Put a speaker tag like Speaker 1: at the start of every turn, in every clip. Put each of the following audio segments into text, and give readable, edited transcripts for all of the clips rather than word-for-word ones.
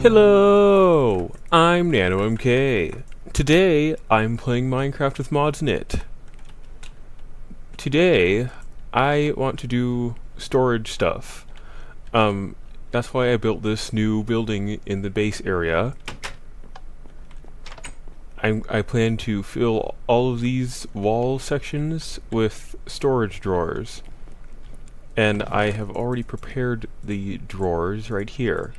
Speaker 1: Hello! I'm NanoMK. Today, I'm playing Minecraft with mods in it. Today, I want to do storage stuff. That's why I built this new building in the base area. I plan to fill all of these wall sections with storage drawers. And I have already prepared the drawers right here.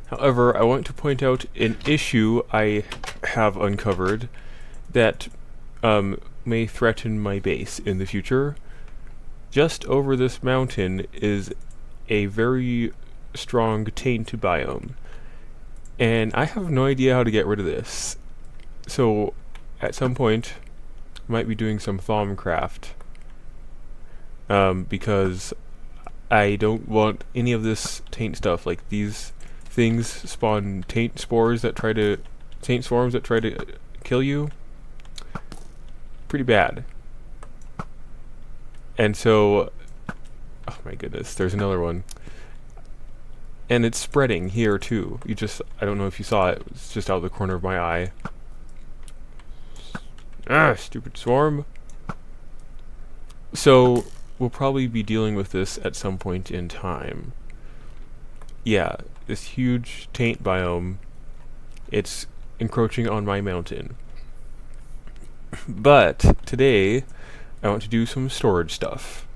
Speaker 1: However, I want to point out an issue I have uncovered that may threaten my base in the future. Just over this mountain is a very strong taint biome, and I have no idea how to get rid of this. So, at some point, I might be doing some Thaumcraft, because I don't want any of this taint stuff. Like, these things spawn taint swarms that try to kill you. Pretty bad. And so, oh my goodness, there's another one. And it's spreading here too. I don't know if you saw it. It's just out of the corner of my eye. Ah, stupid swarm. So, we'll probably be dealing with this at some point in time. Yeah, this huge taint biome, it's encroaching on my mountain. But today, I want to do some storage stuff.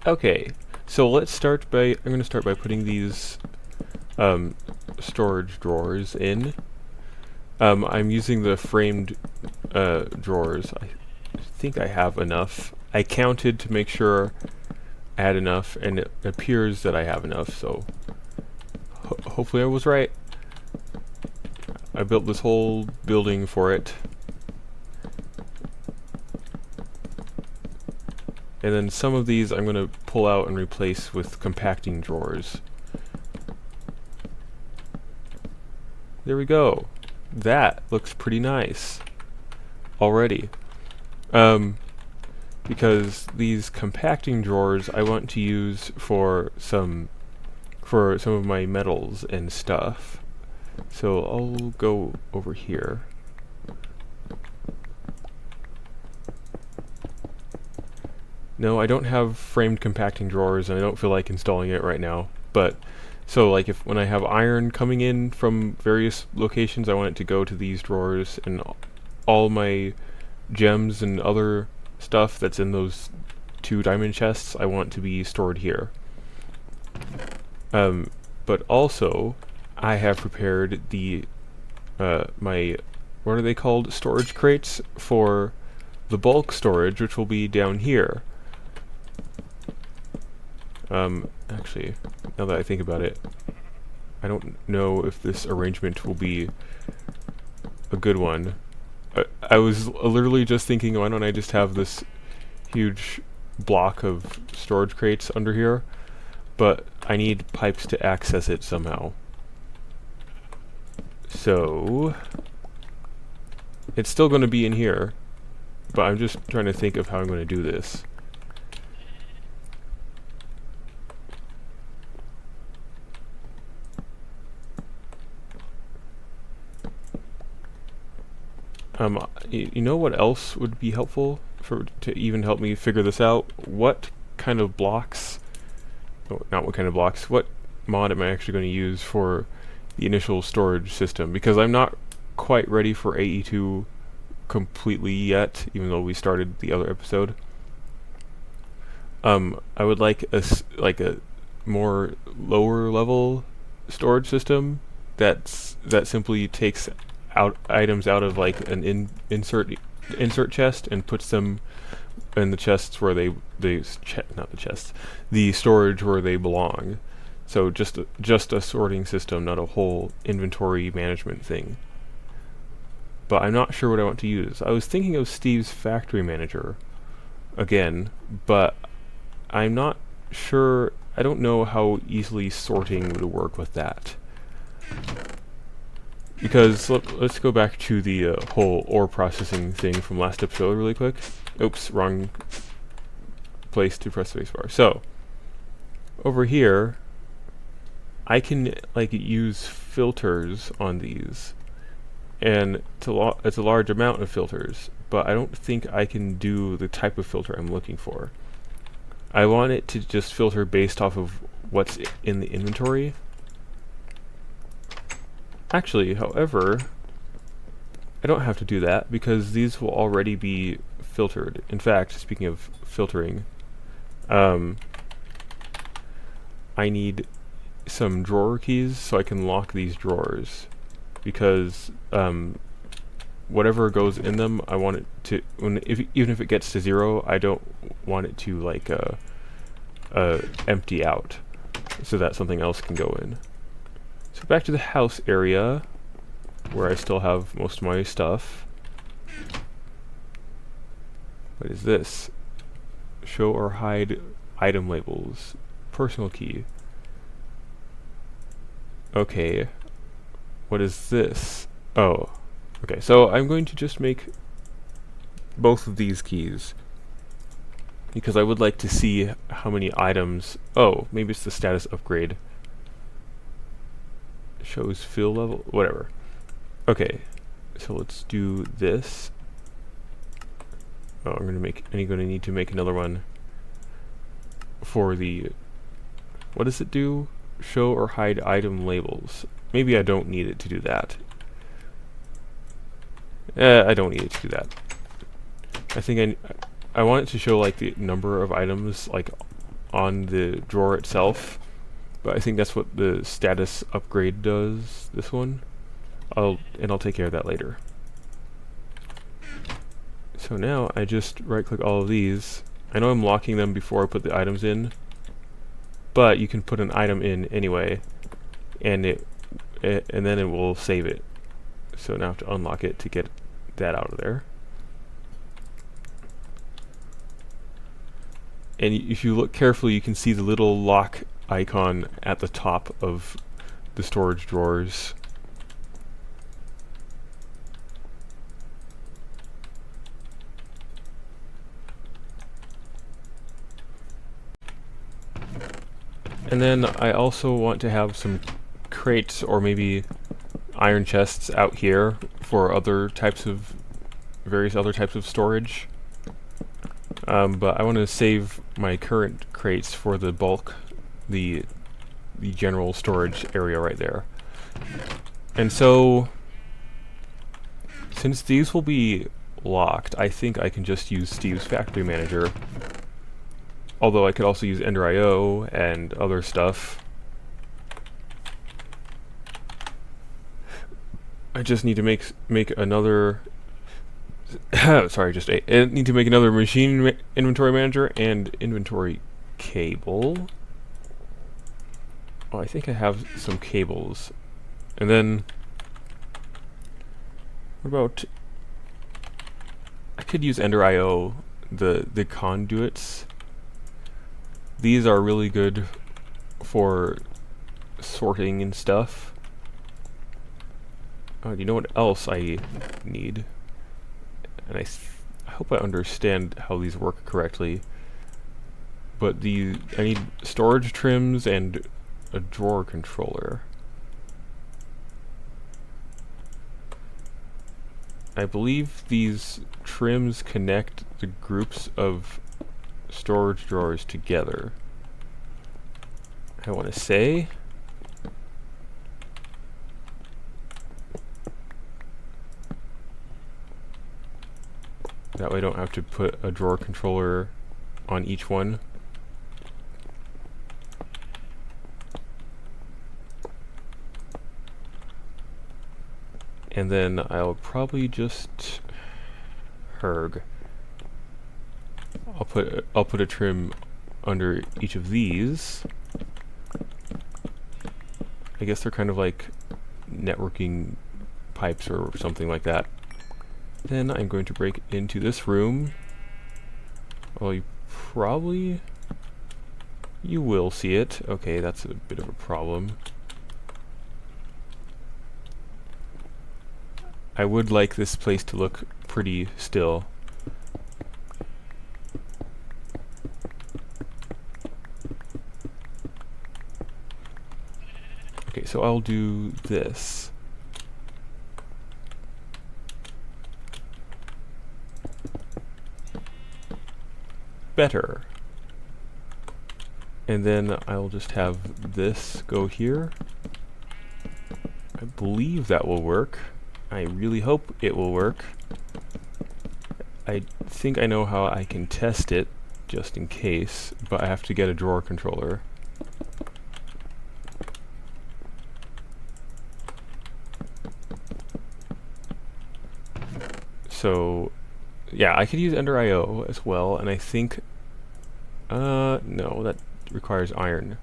Speaker 1: Okay, so let's start by, I'm going to start by putting these storage drawers in. I'm using the framed drawers. I think I have enough. I counted to make sure I had enough, and it appears that I have enough, so hopefully I was right. I built this whole building for it. And then some of these I'm going to pull out and replace with compacting drawers. There we go. That looks pretty nice already. Because these compacting drawers I want to use for some of my metals and stuff. So I'll go over here. No, I don't have framed compacting drawers, and I don't feel like installing it right now. But, so like when I have iron coming in from various locations, I want it to go to these drawers, and all my gems and other stuff that's in those 2 diamond chests, I want to be stored here. But also, I have prepared the, my, what are they called? Storage crates for the bulk storage, which will be down here. Actually, now that I think about it, I don't know if this arrangement will be a good one. I was literally just thinking, why don't I just have this huge block of storage crates under here? But I need pipes to access it somehow. So, it's still going to be in here, but I'm just trying to think of how I'm going to do this. You know what else would be helpful to even help me figure this out? What kind of blocks, oh, not what kind of blocks, what mod am I actually going to use for the initial storage system? Because I'm not quite ready for AE2 completely yet, even though we started the other episode. I would like a more lower level storage system that simply takes out items out of like an insert chest and puts them in the chests where the storage where they belong. So just a sorting system, not a whole inventory management thing. But I'm not sure what I want to use. I was thinking of Steve's factory manager again, but I'm not sure. I don't know how easily sorting would work with that. Because let's go back to the whole ore processing thing from last episode really quick. Oops, wrong place to press spacebar. So, over here, I can like use filters on these, and it's a large amount of filters, but I don't think I can do the type of filter I'm looking for. I want it to just filter based off of what's in the inventory. Actually, however, I don't have to do that because these will already be filtered. In fact, speaking of filtering, I need some drawer keys so I can lock these drawers, because whatever goes in them, I want it to, even if it gets to 0, I don't want it to like empty out, so that something else can go in. So back to the house area, where I still have most of my stuff. What is this? Show or hide item labels. Personal key. Okay. What is this? Oh. Okay, so I'm going to just make both of these keys, because I would like to see how many items... Oh, maybe it's the status upgrade. Shows fill level? Whatever. Okay, so let's do this. Oh, I'm gonna need to make another one for the... What does it do? Show or hide item labels. Maybe I don't need it to do that. I don't need it to do that. I think I want it to show like the number of items like on the drawer itself, but I think that's what the status upgrade does, this one. I'll take care of that later. So now I just right click all of these. I know I'm locking them before I put the items in, but you can put an item in anyway, and then it will save it. So now I have to unlock it to get that out of there. And if you look carefully, you can see the little lock icon at the top of the storage drawers. And then I also want to have some crates or maybe iron chests out here for various other types of storage. But I want to save my current crates for the bulk, the general storage area right there. And so, since these will be locked, I think I can just use Steve's Factory Manager. Although I could also use Ender.io and other stuff. I just need to make another... sorry, I need to make another machine inventory manager and inventory cable. Oh, I think I have some cables. And then... What about... I could use Ender.io, the conduits. These are really good for sorting and stuff. You know what else I need? And I hope I understand how these work correctly. But I need storage trims and a drawer controller. I believe these trims connect the groups of storage drawers together. I want to say that way I don't have to put a drawer controller on each one. And then I'll probably just I'll put a trim under each of these. I guess they're kind of like networking pipes or something like that. Then I'm going to break into this room. Well, you will see it. Okay, that's a bit of a problem. I would like this place to look pretty still. so I'll do this. Better. And then I'll just have this go here. I believe that will work. I really hope it will work. I think I know how I can test it, just in case, but I have to get a drawer controller. So, yeah, I could use Ender IO as well, and I think, no, that requires iron.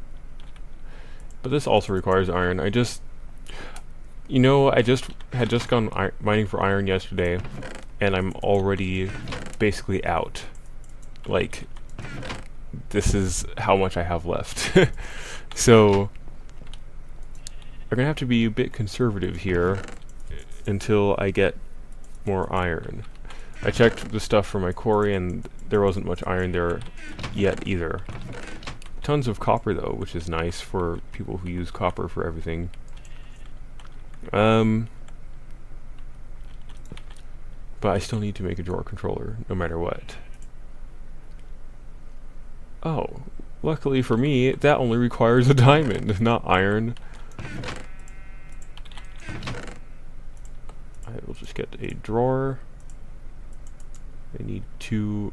Speaker 1: But this also requires iron. I just had just gone mining for iron yesterday, and I'm already basically out. Like, this is how much I have left. So, I'm gonna have to be a bit conservative here until I get more iron. I checked the stuff for my quarry, and there wasn't much iron there yet either. Tons of copper though, which is nice for people who use copper for everything. But I still need to make a drawer controller, no matter what. Oh, luckily for me, that only requires a diamond, not iron. I will just get a drawer. I need two,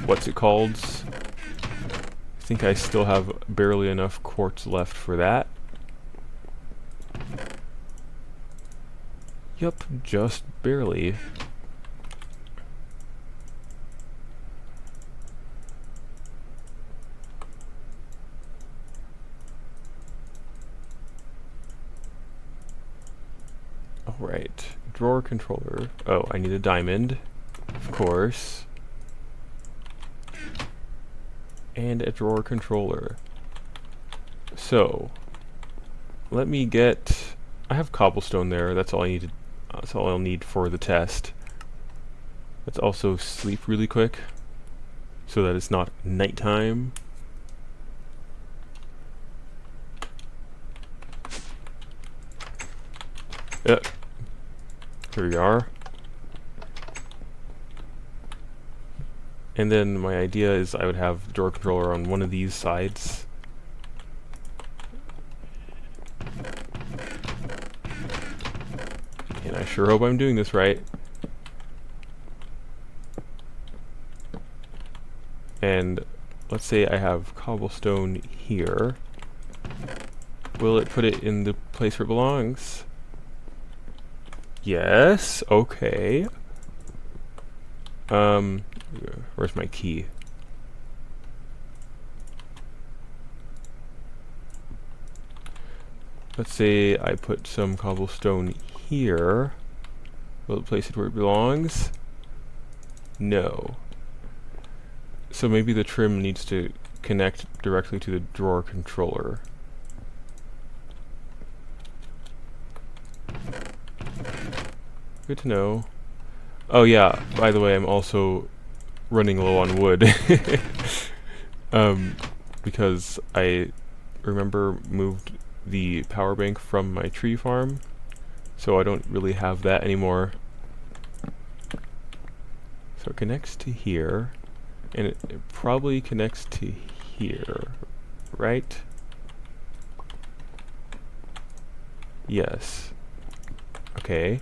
Speaker 1: what's it called? I think I still have barely enough quartz left for that. Yup, just barely. Alright, drawer controller. Oh, I need a diamond, of course. And a drawer controller. So, let me get... I have cobblestone there, that's all I need. That's all I'll need for the test. Let's also sleep really quick, so that it's not nighttime. Here we are. And then my idea is I would have the drawer controller on one of these sides. And I sure hope I'm doing this right. And let's say I have cobblestone here. Will it put it in the place where it belongs? Yes, okay. Where's my key? Let's say I put some cobblestone here. Will it place it where it belongs? No. So maybe the trim needs to connect directly to the drawer controller. Good to know. Oh yeah, by the way, I'm also running low on wood. Because I remember moved the power bank from my tree farm, so I don't really have that anymore. So it connects to here, and it probably connects to here, right? Yes. Okay.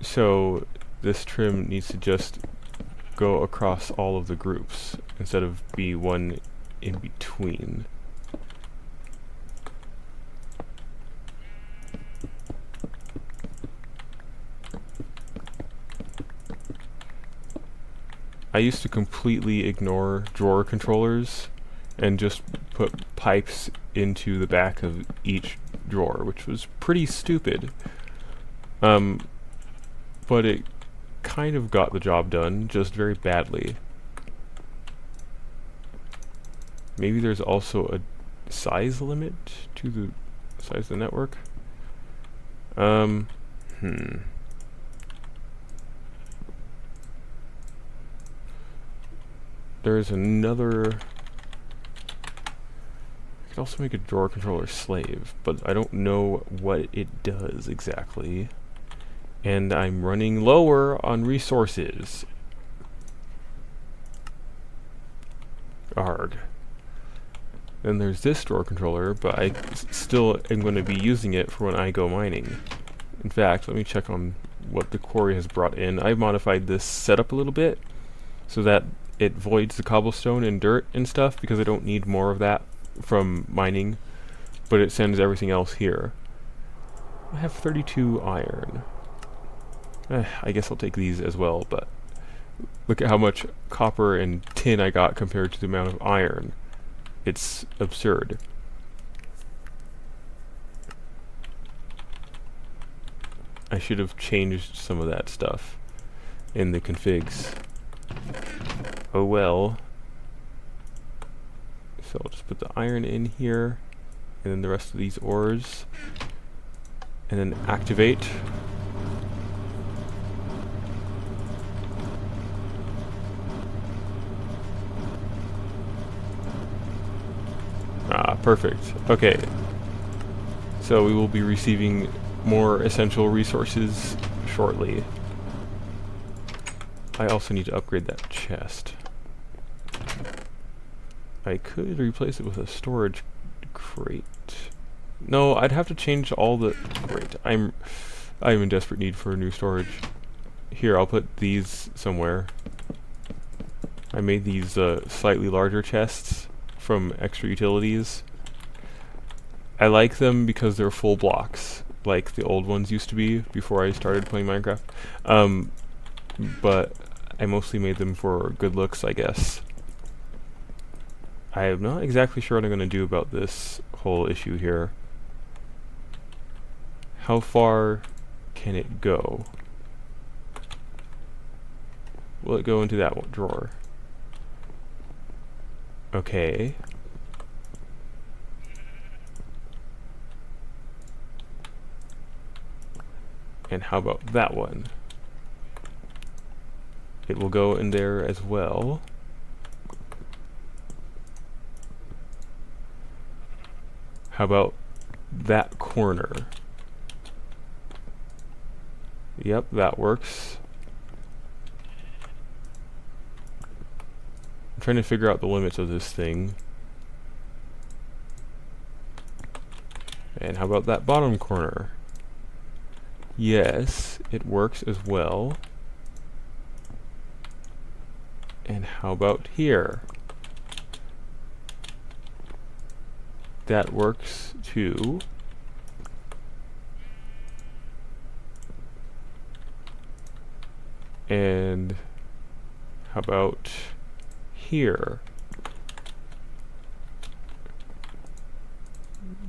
Speaker 1: So this trim needs to just go across all of the groups instead of be one in between. I used to completely ignore drawer controllers and just put pipes into the back of each drawer, which was pretty stupid. But it kind of got the job done, just very badly. Maybe there's also a size limit to the size of the network? There's another could also make a drawer controller slave, but I don't know what it does exactly. And I'm running lower on resources. Arg. Then there's this drawer controller, but I still am going to be using it for when I go mining. In fact, let me check on what the quarry has brought in. I've modified this setup a little bit so that it voids the cobblestone and dirt and stuff, because I don't need more of that from mining, but it sends everything else here. I have 32 iron. I guess I'll take these as well, but look at how much copper and tin I got compared to the amount of iron. It's absurd. I should have changed some of that stuff in the configs. Oh well. So I'll just put the iron in here, and then the rest of these ores, and then activate. Ah, perfect. Okay. So we will be receiving more essential resources shortly. I also need to upgrade that chest. I could replace it with a storage crate. No, I'd have to change all the... Great. I'm in desperate need for new storage. Here, I'll put these somewhere. I made these slightly larger chests from extra utilities. I like them because they're full blocks, like the old ones used to be before I started playing Minecraft. But I mostly made them for good looks, I guess. I am not exactly sure what I'm going to do about this whole issue here. How far can it go? Will it go into that drawer? Okay. And how about that one? It will go in there as well. How about that corner? Yep, that works. I'm trying to figure out the limits of this thing. And how about that bottom corner? Yes, it works as well. And how about here? That works too. And how about here?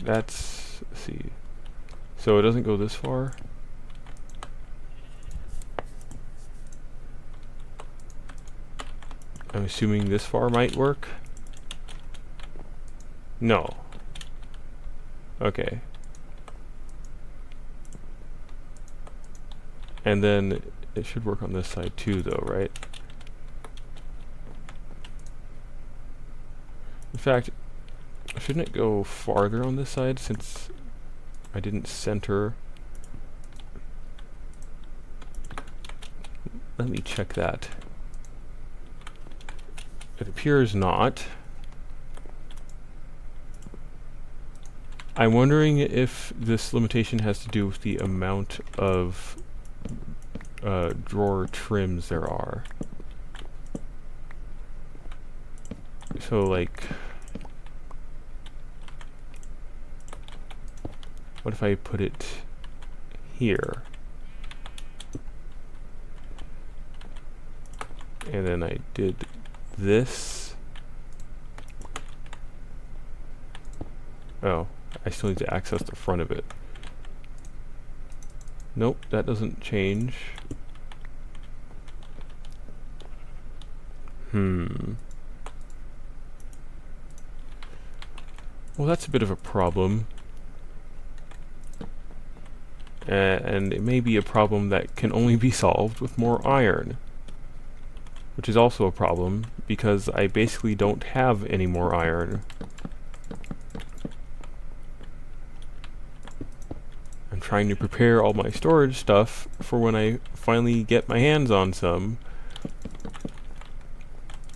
Speaker 1: Let's see. So it doesn't go this far. I'm assuming this far might work. No. Okay. And then it should work on this side too, though, right? In fact, shouldn't it go farther on this side since I didn't center? Let me check that. It appears not. I'm wondering if this limitation has to do with the amount of drawer trims there are. So, like, what if I put it here? And then I did this. Oh, I still need to access the front of it. Nope, that doesn't change. Well, that's a bit of a problem. And it may be a problem that can only be solved with more iron. Which is also a problem, because I basically don't have any more iron. I'm trying to prepare all my storage stuff for when I finally get my hands on some.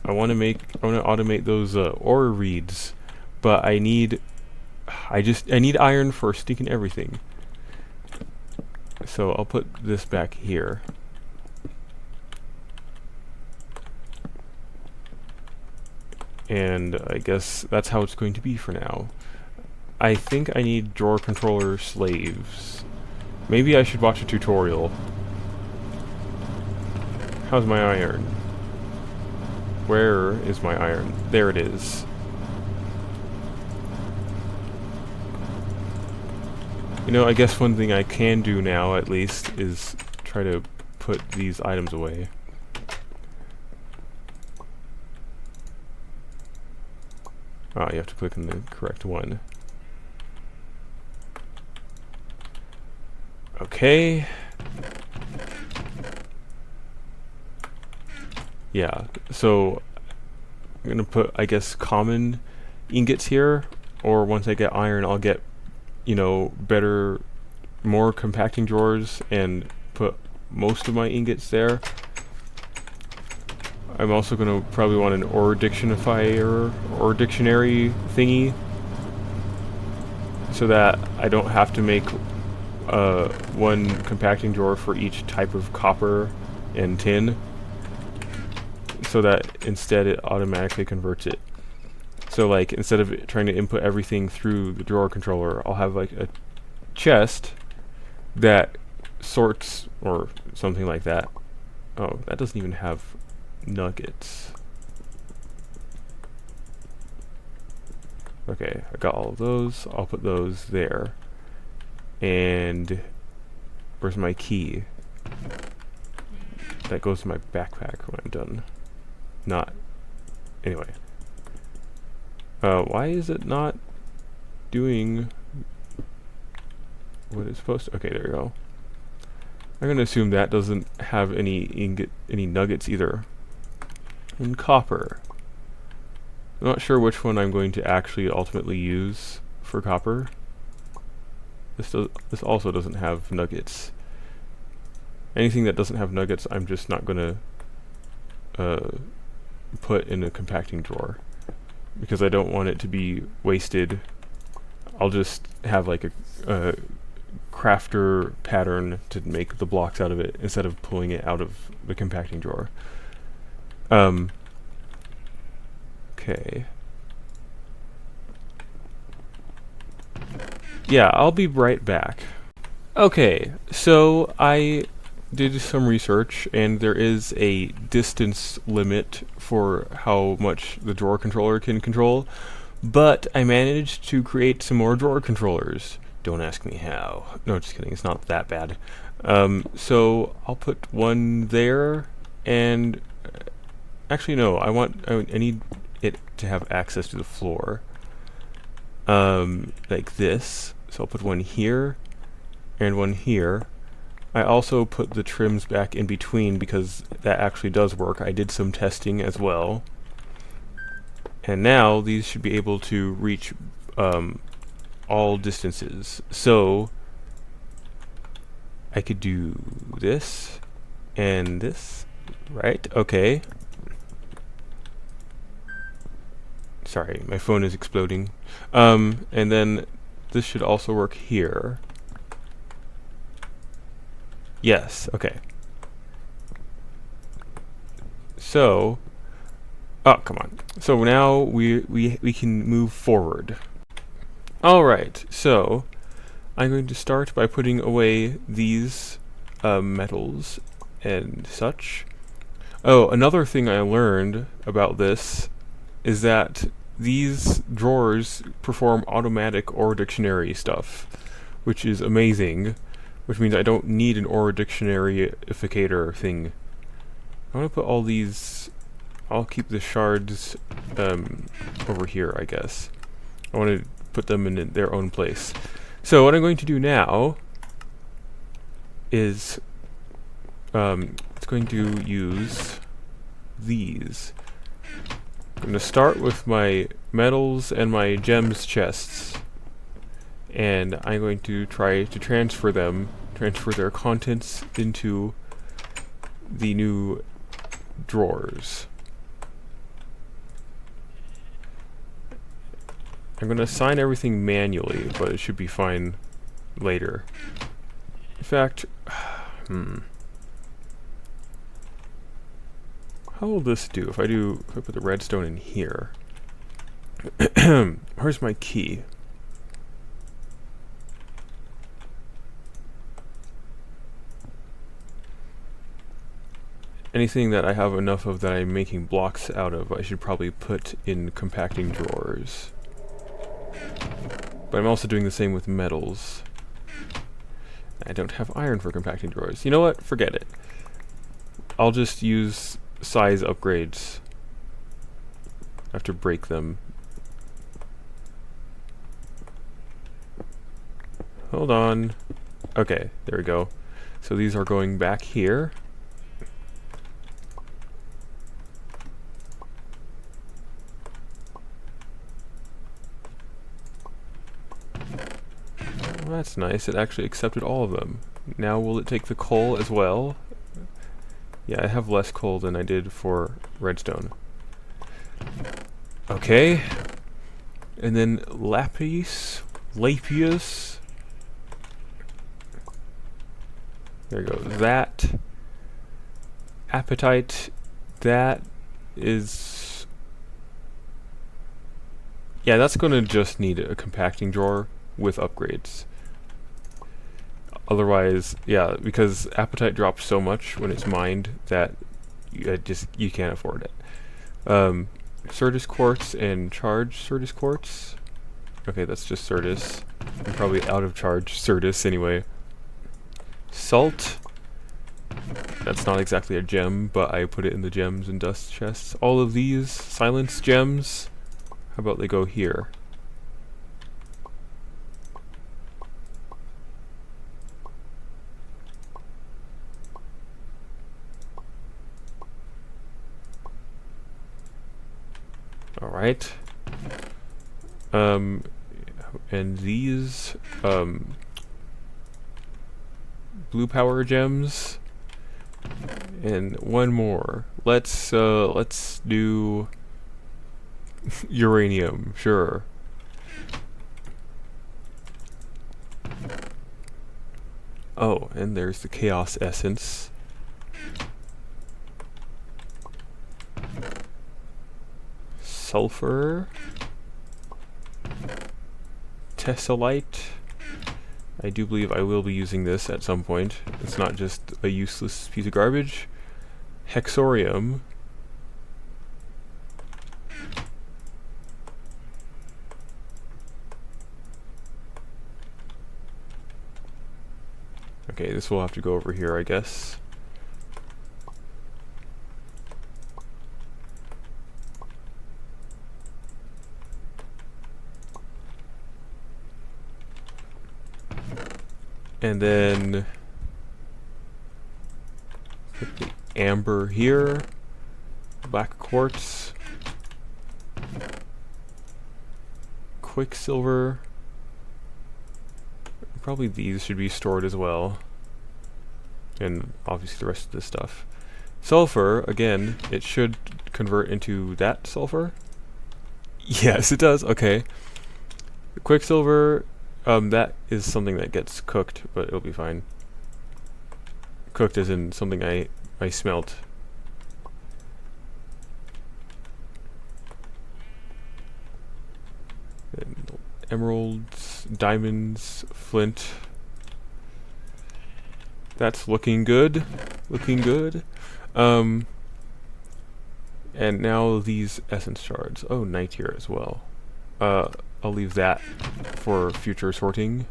Speaker 1: I want to automate those ore reads, but I need iron for sticking everything. So I'll put this back here. And I guess that's how it's going to be for now. I think I need drawer controller slaves. Maybe I should watch a tutorial. How's my iron? Where is my iron? There it is. You know, I guess one thing I can do now, at least, is try to put these items away. Ah, you have to click on the correct one. Okay. Yeah, so I'm gonna put, I guess, common ingots here, or once I get iron, I'll get, you know, better, more compacting drawers and put most of my ingots there. I'm also gonna probably want an ore dictionifier or dictionary thingy, so that I don't have to make one compacting drawer for each type of copper and tin, so that instead it automatically converts it. So like, instead of trying to input everything through the drawer controller, I'll have like a chest that sorts, or something like that. Oh, that doesn't even have nuggets. Okay, I got all of those. I'll put those there. And where's my key? That goes to my backpack when I'm done. Not. Anyway. Why is it not doing what it's supposed to? Okay, there we go. I'm gonna assume that doesn't have any nuggets either. And copper. I'm not sure which one I'm going to actually ultimately use for copper. This also doesn't have nuggets. Anything that doesn't have nuggets, I'm just not gonna put in a compacting drawer, because I don't want it to be wasted. I'll just have like a crafter pattern to make the blocks out of it instead of pulling it out of the compacting drawer. Okay. Yeah, I'll be right back. Okay, so I did some research, and there is a distance limit for how much the drawer controller can control, but I managed to create some more drawer controllers. Don't ask me how. No, just kidding, it's not that bad. So I'll put one there, and actually no, I need it to have access to the floor. Like this. So I'll put one here, and one here. I also put the trims back in between because that actually does work. I did some testing as well. And now these should be able to reach all distances. So I could do this and this, right? Okay. Sorry, my phone is exploding. And then this should also work here. Yes, okay. So, oh, come on. So now we can move forward. Alright, so I'm going to start by putting away these metals and such. Oh, another thing I learned about this is that these drawers perform automatic ore dictionary stuff, which is amazing. Which means I don't need an ore dictionary-ificator thing. I want to put all these. I'll keep the shards over here, I guess. I want to put them in their own place. So what I'm going to do now is it's going to use these. I'm going to start with my metals and my gems chests. and I'm going to try to transfer their contents into the new drawers. I'm going to assign everything manually, but it should be fine later. In fact, how will this do if I put the redstone in here? Where's my key? Anything that I have enough of that I'm making blocks out of, I should probably put in compacting drawers. But I'm also doing the same with metals. I don't have iron for compacting drawers. You know what? Forget it. I'll just use size upgrades. I have to break them. Hold on. Okay, there we go. So these are going back here. Well, that's nice. It actually accepted all of them. Now will it take the coal as well? Yeah, I have less coal than I did for redstone. Okay. And then lapis. There you go. That. Apatite. That is... yeah, that's going to just need a compacting drawer with upgrades. Otherwise, yeah, because apatite drops so much when it's mined that you can't afford it. Certus quartz and charge Certus quartz. Okay, that's just Certus. I'm probably out of charge Certus anyway. Salt. That's not exactly a gem, but I put it in the gems and dust chests. All of these silence gems. How about they go here? Alright. And these, blue power gems. And one more. Let's do uranium, sure. Oh, and there's the chaos essence. Sulfur, tessellite. I do believe I will be using this at some point. It's not just a useless piece of garbage. Hexorium. Okay, this will have to go over here, I guess. And then put the amber here, black quartz, quicksilver. Probably these should be stored as well. And obviously the rest of this stuff. Sulfur, again, it should convert into that sulfur. Yes, it does. Okay. Quicksilver, that is something that gets cooked, but it'll be fine. Cooked as in something I smelt. And emeralds, diamonds, flint. That's looking good. Looking good. And now these essence shards. Oh, night here as well. I'll leave that for future sorting.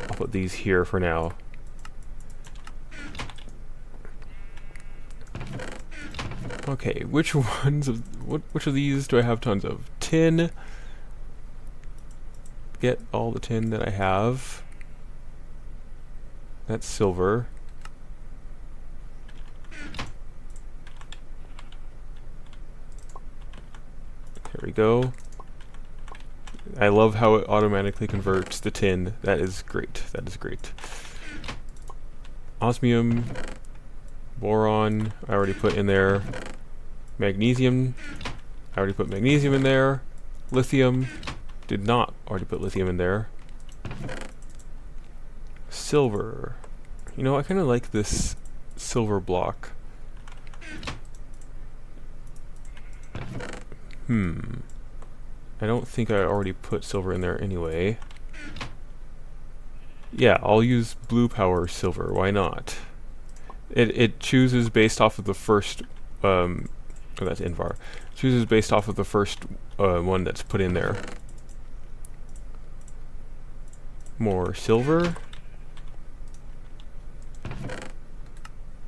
Speaker 1: I'll put these here for now. Okay, which ones of which of these do I have tons of? Tin. Get all the tin that I have. That's silver. There we go. I love how it automatically converts the tin. That is great. That is great. Osmium, boron, I already put in there. Magnesium, I already put magnesium in there. Lithium, did not already put lithium in there. Silver. You know, I kind of like this silver block. I don't think I already put silver in there anyway. Yeah, I'll use blue power silver. Why not? It chooses based off of the first, oh, that's invar. Chooses based off of the first one that's put in there. More silver.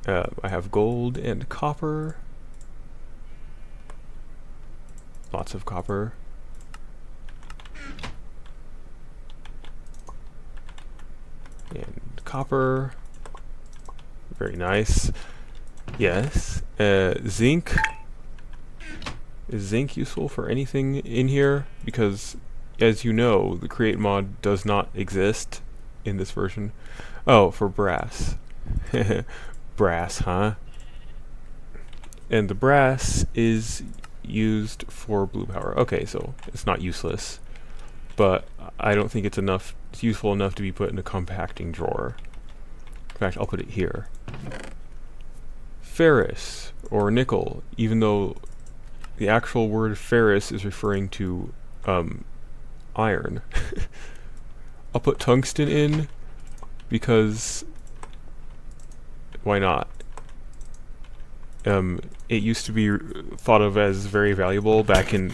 Speaker 1: I have gold and copper. Lots of copper. And copper. Very nice. Yes. Zinc. Is zinc useful for anything in here? Because, as you know, the create mod does not exist in this version. Oh, for brass. Brass, huh? And the brass is used for blue power. Okay, so it's not useless. But I don't think it's enough. It's useful enough to be put in a compacting drawer. In fact, I'll put it here. Ferrous or nickel, even though the actual word ferrous is referring to iron. I'll put tungsten in because why not? It used to be thought of as very valuable back in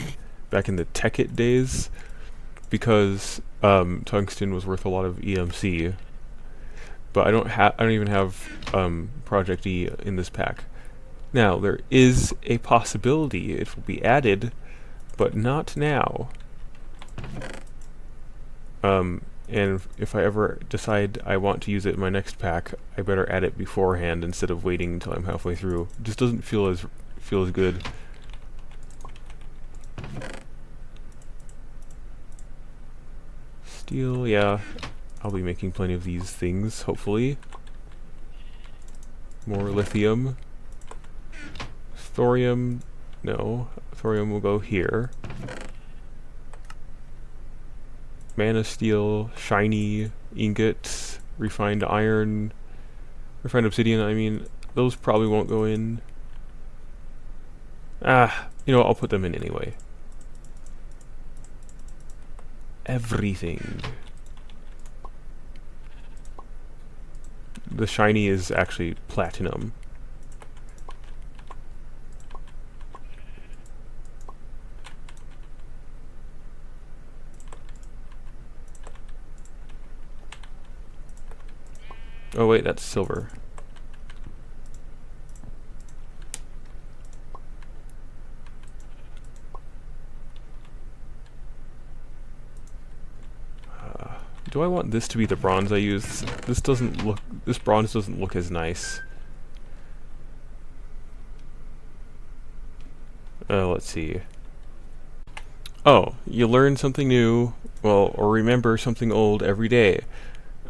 Speaker 1: the Tekkit days, because tungsten was worth a lot of EMC. But I don't even have Project E in this pack. Now there is a possibility it will be added, but not now. And if I ever decide I want to use it in my next pack, I better add it beforehand instead of waiting until I'm halfway through. It just doesn't feel as good. Steel, yeah. I'll be making plenty of these things, hopefully. More lithium. Thorium, no. Thorium will go here. Mana steel, shiny ingots, refined iron, refined obsidian, I mean, those probably won't go in. You know what, I'll put them in anyway. Everything. The shiny is actually platinum. Oh wait, that's silver. Do I want this to be the bronze I use? This bronze doesn't look as nice. Let's see. Oh, you learn something new, well, or remember something old every day.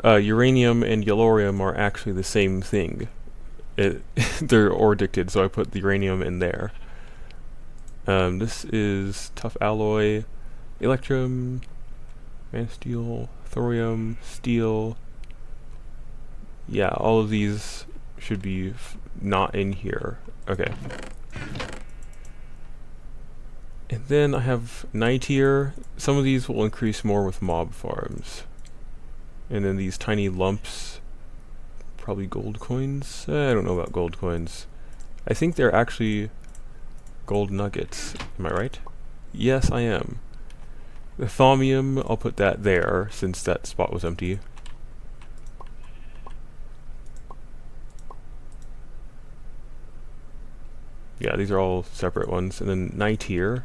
Speaker 1: Uranium and yellorium are actually the same thing. They're ordicted, so I put the uranium in there. This is tough alloy, electrum, man steel, thorium, steel. Yeah, all of these should be not in here. Okay. And then I have nitier. Some of these will increase more with mob farms. And then these tiny lumps, probably gold coins? I don't know about gold coins. I think they're actually gold nuggets. Am I right? Yes, I am. The thaumium, I'll put that there, since that spot was empty. Yeah, these are all separate ones. And then nitier.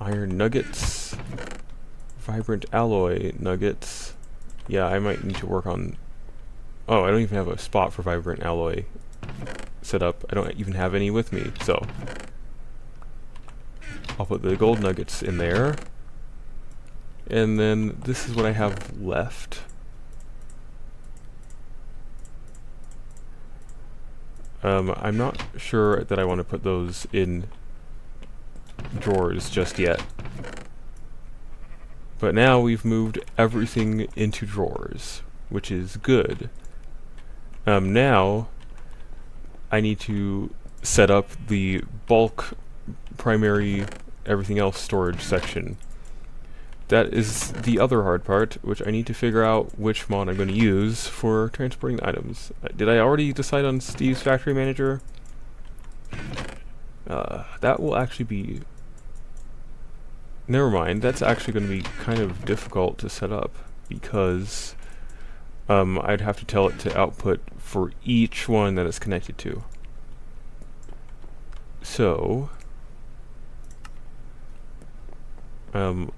Speaker 1: Iron nuggets. Vibrant alloy nuggets. Yeah, I might need to work on... Oh, I don't even have a spot for vibrant alloy. set up. I don't even have any with me, so I'll put the gold nuggets in there. And then this is what I have left. I'm not sure that I want to put those in drawers just yet. But now we've moved everything into drawers, which is good. Now I need to set up the bulk, primary, everything else storage section. That is the other hard part, which I need to figure out which mod I'm going to use for transporting the items. Did I already decide on Steve's Factory Manager? That will actually be... Never mind, that's actually going to be kind of difficult to set up, because I'd have to tell it to output for each one that it's connected to. So...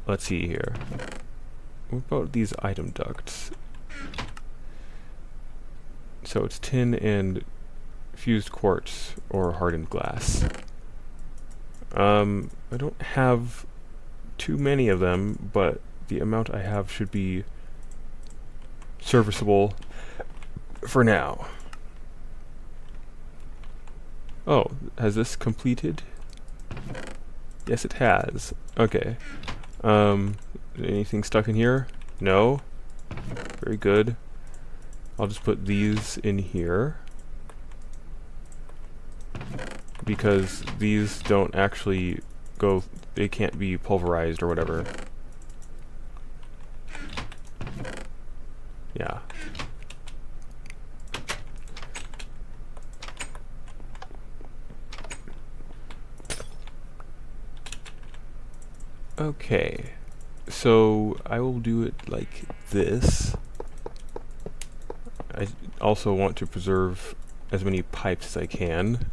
Speaker 1: let's see here. What about these item ducts? So it's tin and fused quartz or hardened glass. I don't have too many of them, but the amount I have should be serviceable for now. Oh, has this completed? Yes, it has. Okay. Anything stuck in here? No. Very good. I'll just put these in here, because these don't actually go, they can't be pulverized or whatever. Yeah. Okay, so I will do it like this. I also want to preserve as many pipes as I can.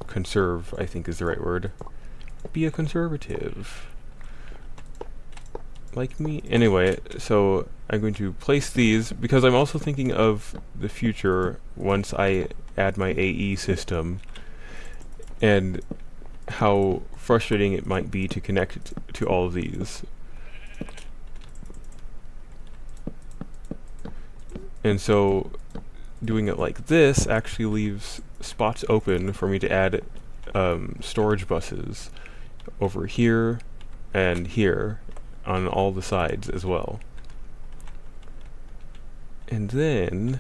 Speaker 1: Conserve, I think, is the right word. Be a conservative. Like me. Anyway, so I'm going to place these, because I'm also thinking of the future once I add my AE system, and how frustrating it might be to connect to all of these. And so doing it like this actually leaves spots open for me to add storage buses over here and here on all the sides as well. And then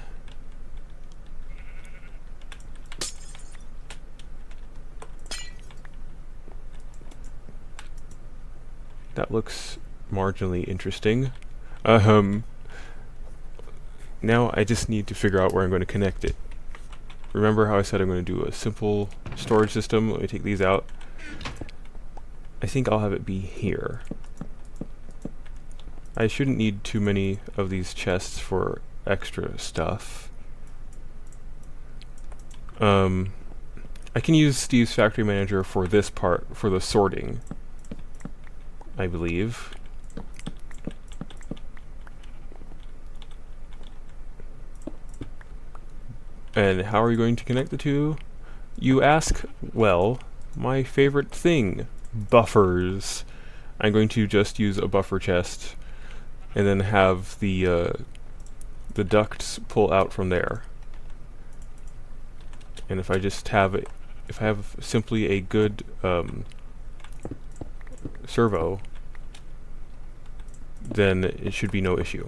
Speaker 1: that looks marginally interesting. Now I just need to figure out where I'm going to connect it. Remember how I said I'm going to do a simple storage system? Let me take these out. I think I'll have it be here. I shouldn't need too many of these chests for extra stuff. I can use Steve's Factory Manager for this part, for the sorting, I believe. And how are you going to connect the two? You ask? Well, my favorite thing, buffers. I'm going to just use a buffer chest and then have the ducts pull out from there. And if I just have it, if I have simply a good servo, then it should be no issue.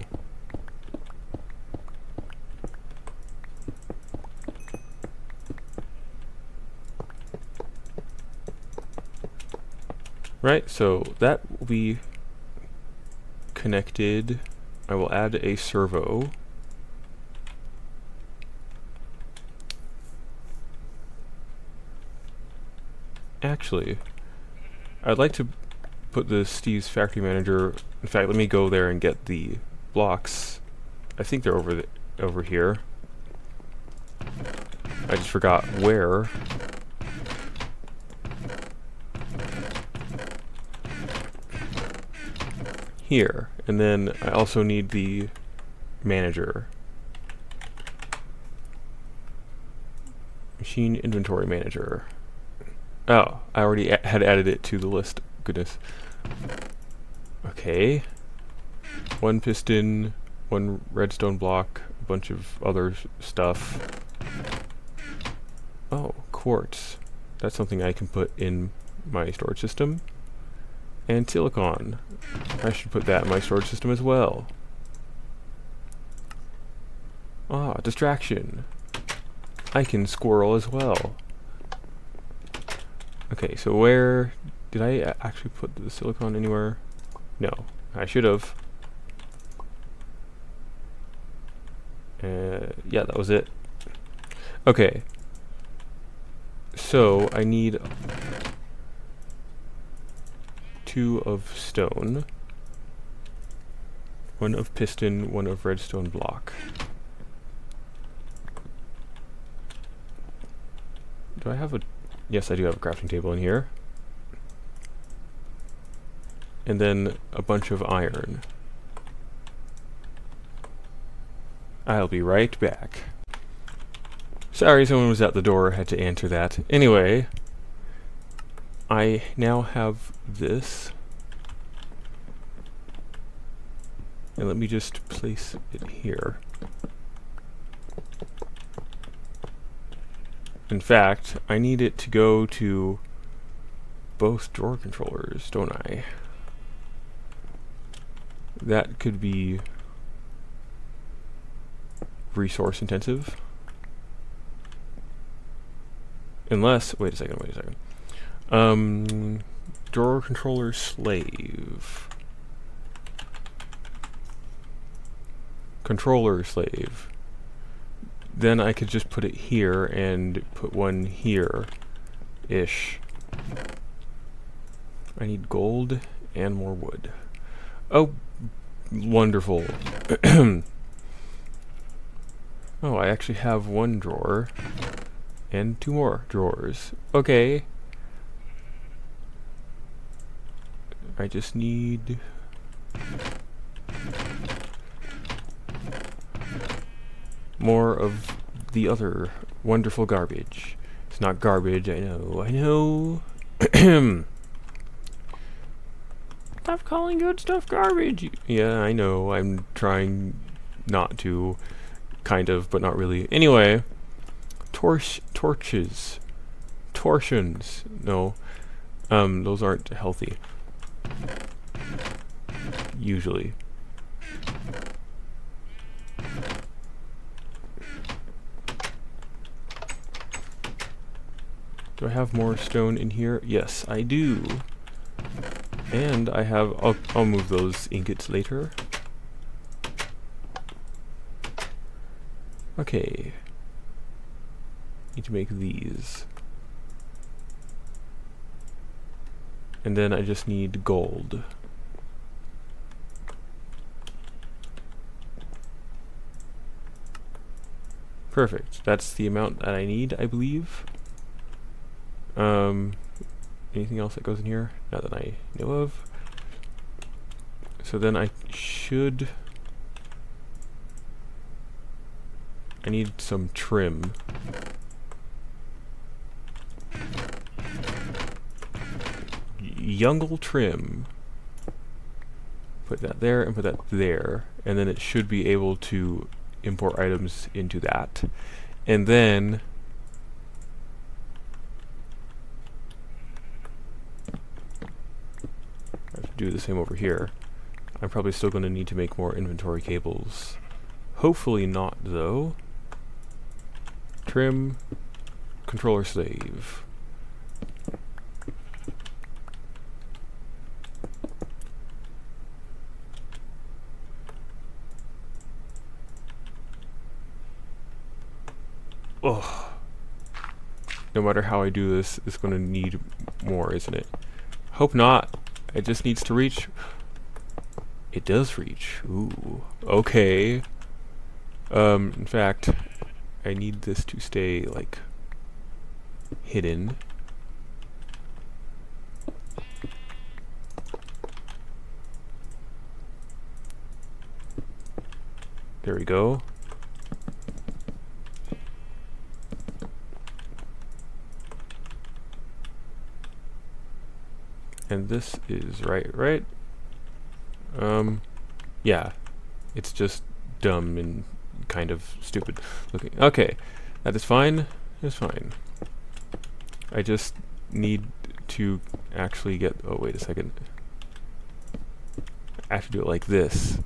Speaker 1: Right, so that will be connected. I will add a servo. Actually, I'd like to put the Steve's Factory Manager. In fact, let me go there and get the blocks. I think they're over here. I just forgot where. Here. And then I also need the manager. Machine inventory manager. Oh, I already had added it to the list. Goodness. Okay. 1 piston, 1 redstone block, a bunch of other stuff. Oh, quartz. That's something I can put in my storage system. And silicon. I should put that in my storage system as well. Ah, distraction. I can squirrel as well. Okay, so where... Did I actually put the silicon anywhere? No, I should have. Yeah, that was it. Okay. So, I need 2 of stone. 1 of piston, 1 of redstone block. Do I have a... Yes, I do have a crafting table in here. And then a bunch of iron. I'll be right back. Sorry, someone was at the door, had to answer that. Anyway, I now have this. And let me just place it here. In fact, I need it to go to both drawer controllers, don't I? That could be resource intensive. Unless, wait a second. Drawer controller slave. Controller slave. Then I could just put it here and put one here-ish. I need gold and more wood. Oh, wonderful. Oh, I actually have 1 drawer and 2 more drawers. Okay. I just need... more of the other wonderful garbage. It's not garbage, I know. Stop calling good stuff garbage! Yeah, I know, I'm trying not to, kind of, but not really. Anyway, torches. Torsions. No. Those aren't healthy. Usually. Do I have more stone in here? Yes, I do. And I have... I'll move those ingots later. Okay. Need to make these. And then I just need gold. Perfect. That's the amount that I need, I believe. Anything else that goes in here? Not that I know of. So then I should... I need some trim. Youngle trim. Put that there and put that there. And then it should be able to import items into that. And then... do the same over here. I'm probably still going to need to make more inventory cables. Hopefully not, though. Trim, controller slave. Oh. No matter how I do this, it's going to need more, isn't it? Hope not. It just needs to reach. It does reach. Ooh. Okay. In fact, I need this to stay, like, hidden. There we go. And this is right? Yeah. It's just dumb and kind of stupid looking. Okay. That is fine. It's fine. I just need to actually get... Oh, wait a second. I have to do it like this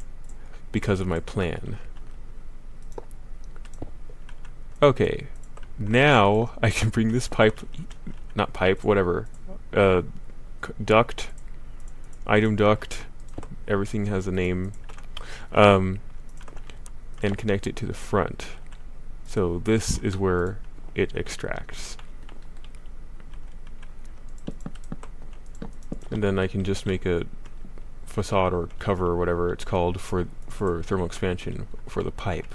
Speaker 1: because of my plan. Okay. Now I can bring this pipe... Not pipe, whatever. Duct. Item duct. Everything has a name. And connect it to the front. So this is where it extracts. And then I can just make a facade or cover or whatever it's called for thermal expansion for the pipe.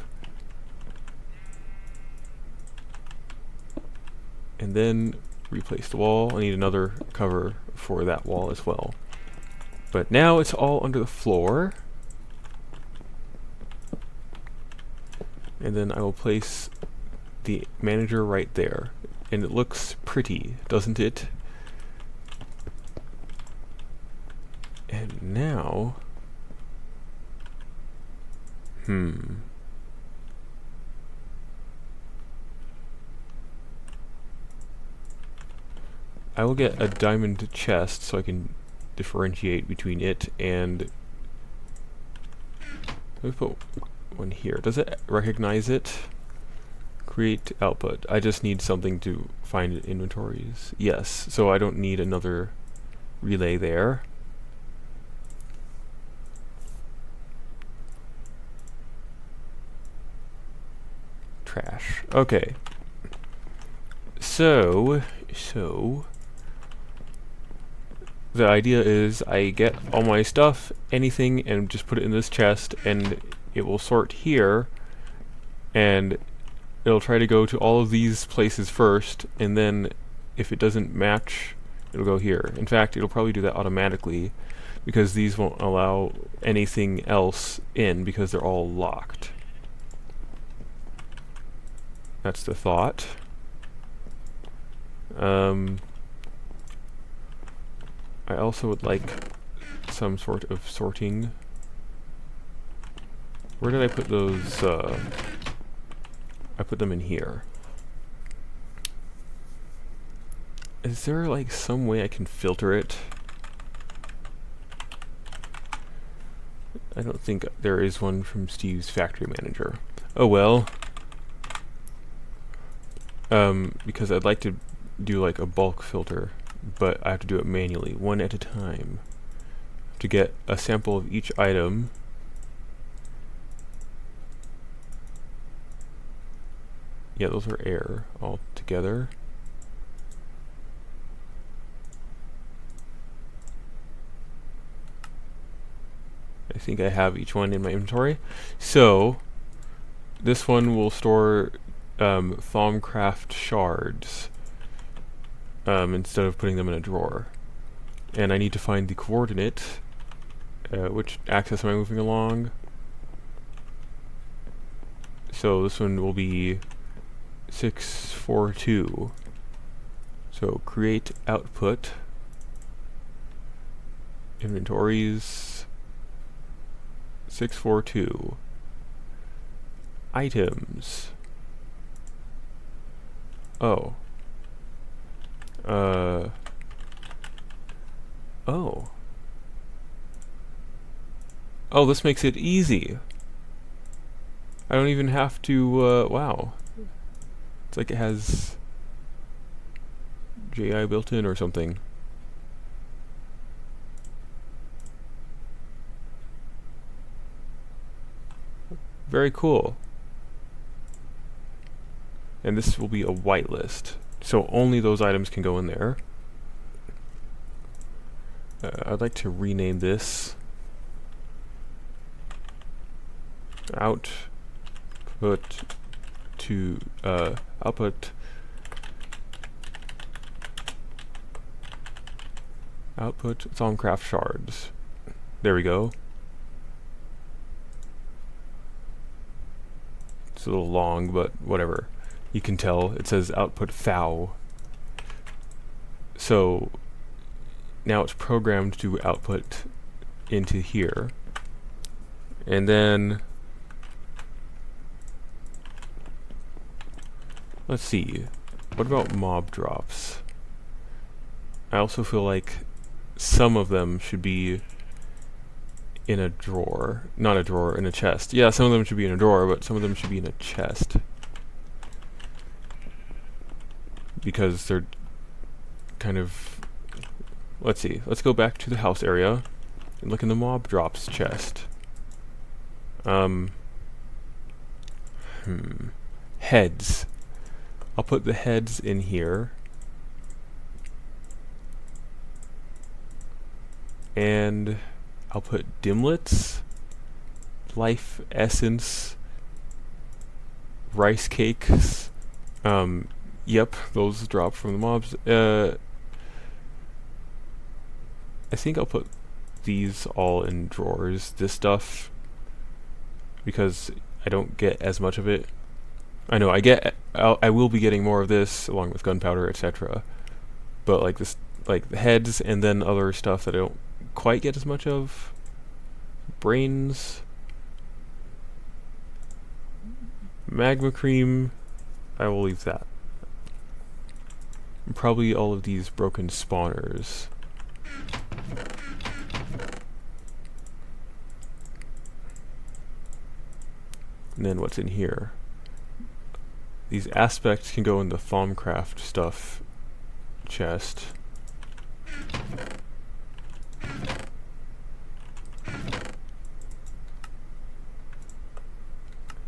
Speaker 1: And then replace the wall. I need another cover for that wall as well. But now it's all under the floor. And then I will place the manager right there. And it looks pretty, doesn't it? And now... I will get a diamond chest so I can differentiate between it and... Let me put one here. Does it recognize it? Create output. I just need something to find inventories. Yes, so I don't need another relay there. Trash. Okay. So the idea is I get all my stuff, anything, and just put it in this chest, and it will sort here, and it'll try to go to all of these places first, and then if it doesn't match, it'll go here. In fact, it'll probably do that automatically, because these won't allow anything else in, because they're all locked. That's the thought. I also would like some sort of sorting. Where did I put those? I put them in here. Is there like some way I can filter it? I don't think there is one from Steve's factory manager. Oh well. Because I'd like to do like a bulk filter, but I have to do it manually, one at a time, to get a sample of each item. Yeah, those are air all together. I think I have each one in my inventory. So this one will store Thaumcraft shards instead of putting them in a drawer. And I need to find the coordinate. Which axis am I moving along? So this one will be 642. So create output, inventories, 642, items. Oh. Oh. Oh, this makes it easy. I don't even have to, wow. It's like it has JI built in or something. Very cool. And this will be a whitelist, so only those items can go in there. I'd like to rename this output to output Thaumcraft shards. There we go. It's a little long, but whatever. You can tell it says output thou. So now it's programmed to output into here. And then let's see. What about mob drops? I also feel like some of them should be in a drawer. Not a drawer, in a chest. Yeah, some of them should be in a drawer, but some of them should be in a chest. Because they're kind of... Let's see. Let's go back to the house area and look in the mob drops chest. Heads. I'll put the heads in here. And I'll put dimlets, life essence, rice cakes. Yep, those drop from the mobs. I think I'll put these all in drawers, this stuff, because I don't get as much of it. I know I will be getting more of this along with gunpowder, etc. But like this, like the heads and then other stuff that I don't quite get as much of. Brains, magma cream, I will leave that. And probably all of these broken spawners. And then what's in here? These aspects can go in the Thaumcraft stuff chest.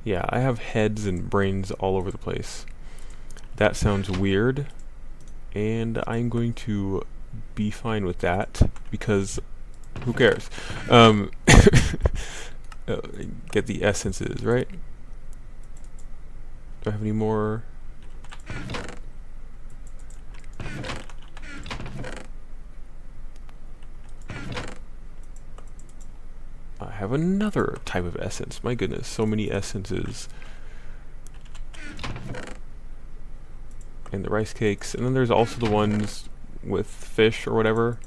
Speaker 1: Yeah, I have heads and brains all over the place. That sounds weird, and I'm going to be fine with that, because who cares? Get the essences, right? Do I have any more? I have another type of essence. My goodness, so many essences. And the rice cakes. And then there's also the ones with fish or whatever.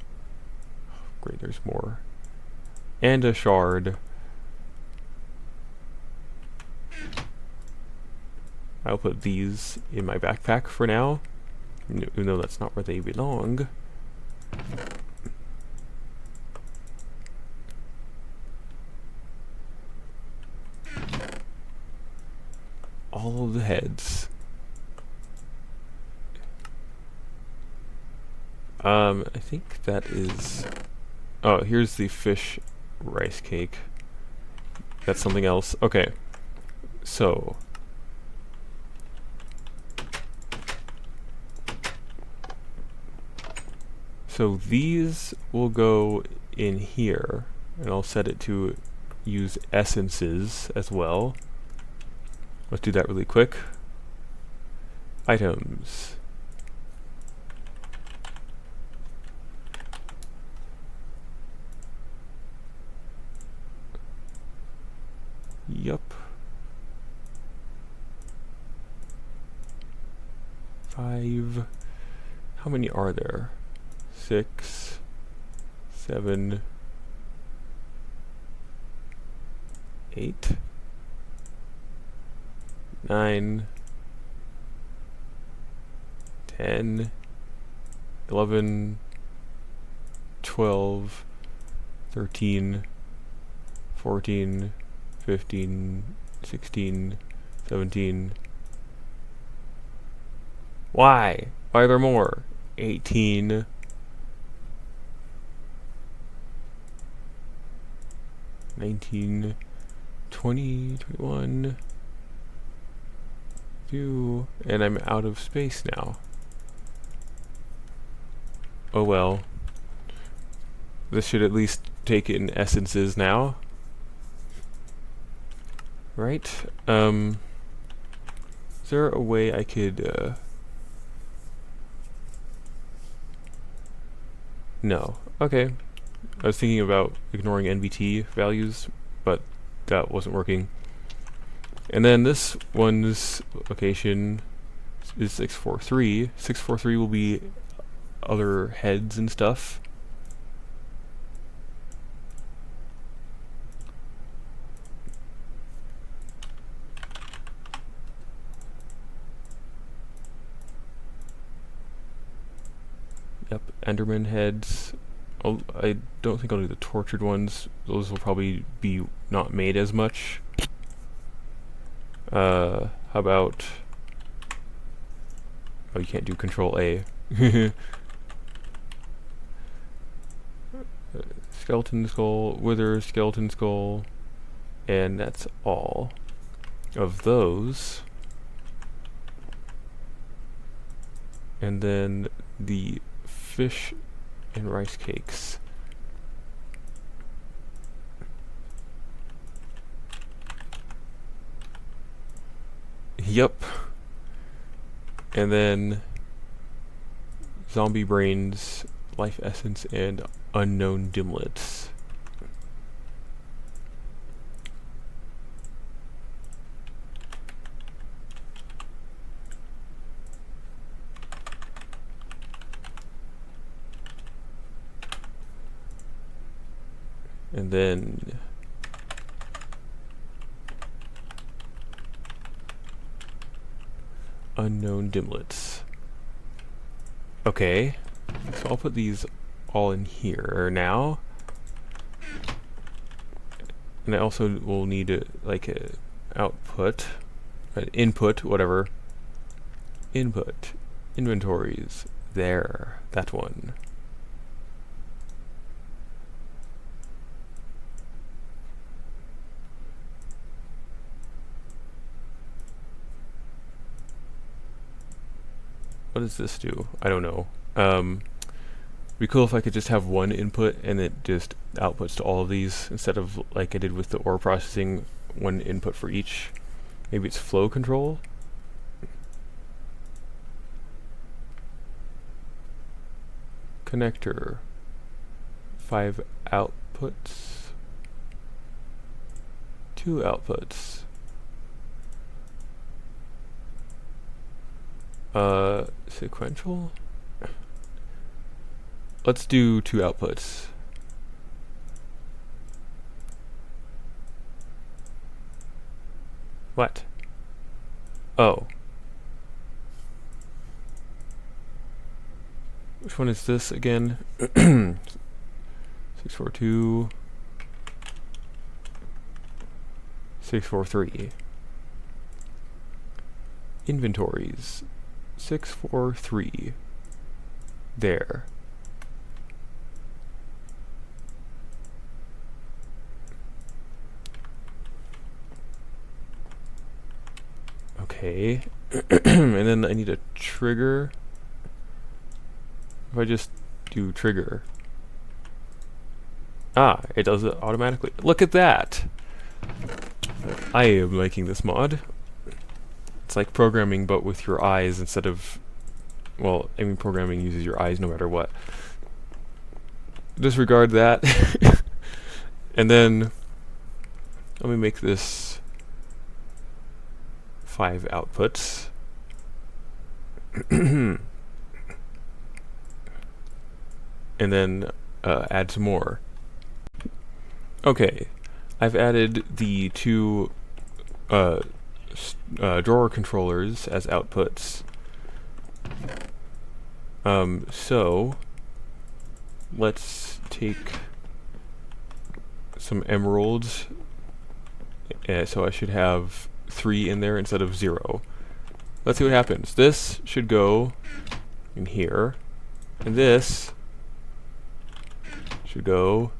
Speaker 1: Oh, great, there's more. And a shard. I'll put these in my backpack for now, even though that's not where they belong. All of the heads. I think that is... Oh, here's the fish rice cake. That's something else. Okay. So... So these will go in here, and I'll set it to use essences as well. Let's do that really quick. Items. Yup. 5. How many are there? 6, 7, 8, 9, 10, 11, 12, 13, 14, 15, 16, 17. Why? Why are there more? 18. 19, 20, 21, 2, and I'm out of space now. Oh well. This should at least take in essences now. Right? Is there a way I could, No. Okay. I was thinking about ignoring NBT values, but that wasn't working. And then this one's location is 643. 643 will be other heads and stuff. Yep, Enderman heads. I don't think I'll do the tortured ones. Those will probably be not made as much. How about... Oh, you can't do Control A. Skeleton skull, wither, skeleton skull, and that's all of those. And then the fish and rice cakes. Yep. And then zombie brains, life essence, and unknown dimlets. And then unknown dimlets. Okay, so I'll put these all in here now. And I also will need like a output, an input, whatever. Input, inventories, there, that one. What does this do? I don't know. It'd be cool if I could just have one input and it just outputs to all of these instead of like I did with the ore processing, one input for each. Maybe it's flow control? Connector. 5 outputs. 2 outputs. Sequential? Let's do 2 outputs. What? Oh. Which one is this again? 642. 643. Inventories. 643. There. Okay. And then I need a trigger. If I just do trigger. Ah, it does it automatically. Look at that! I am liking this mod. It's like programming, but with your eyes instead of... Well, I mean, programming uses your eyes no matter what. Disregard that. And then... Let me make this 5 outputs. And then add some more. Okay, I've added the 2 drawer controllers as outputs. So let's take some emeralds. So I should have 3 in there instead of 0. Let's see what happens. This should go in here, and this should go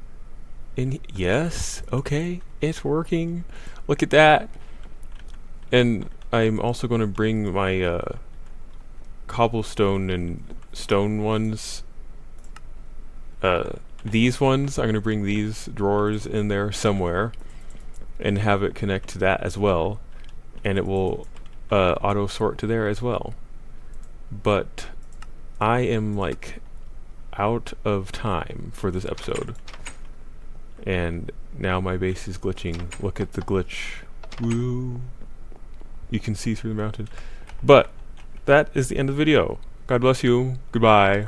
Speaker 1: in. Yes, okay, it's working. Look at that. And I'm also going to bring my cobblestone and stone ones. These ones, I'm going to bring these drawers in there somewhere and have it connect to that as well, and it will auto sort to there as well. But I am like out of time for this episode, and now my base is glitching. Look at the glitch. Woo. you can see through the mountain. But that is the end of the video. God bless you. Goodbye.